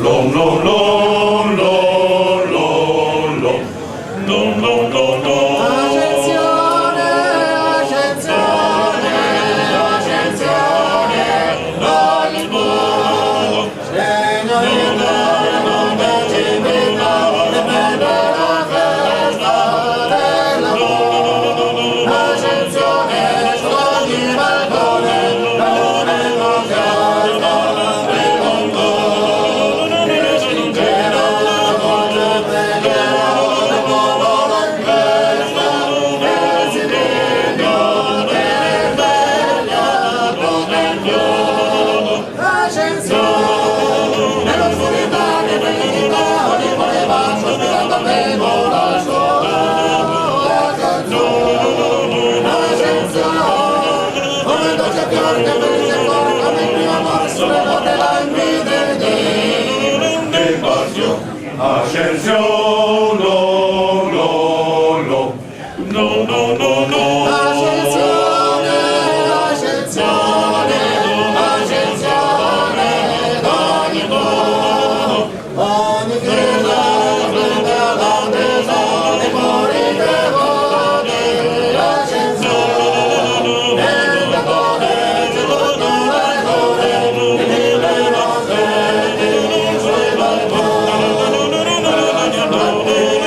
Lom, lom, lom, lom, lom, lom. Lom, lom, lom, lom. Ascensione, ascensione, ascensione, ogni modo, segno di gloria, non precipita, e prende la festa dell'amore. Ascensione, su ogni balcone, lune entusiasta, rivolgo, mi respingerà la voce pregherà, del popolo in festa, e si regno che risveglia come il fiore. Ascensione, nell'oscurità che felicità, ogni cuore va sospirando vivo la sua canzone. Ascensione, come il dolce fiore che felice il cuore, come il mio amore sulle note la invide di passione. Ascensión, lo, lo, lo. No, no, no, no. Ascensione, ascensione, ascensione, ogni modo, ogni chiesa splende all'attesa dei cuori devoti. Ascensione, nel cantore c'è tutto l'ardore di mille rose sui balconi.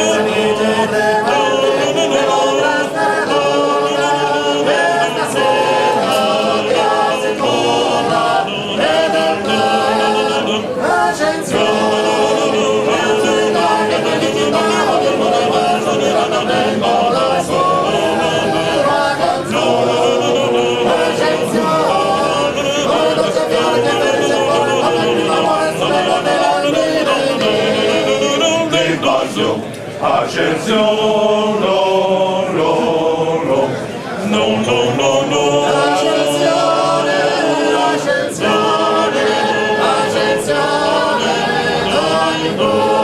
Felice regali, nell'ombra stellata, questa sera ti assicura ed è bello. Ascensione, felicità che felicità, ogni cuore va sospirando tempo la sua canzone. Ascensione, come il dolce fiore che ferisce il cuore, come il primo amore sulle note la invide De passión. Ascensión, lo, lo, lo. No, no, no, no. Ascensione, ascensione, ascensione, ogni modo.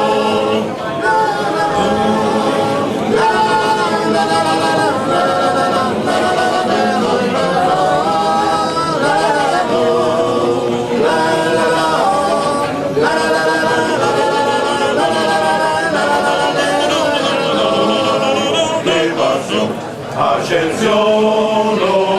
De passión. Ascensión, lo,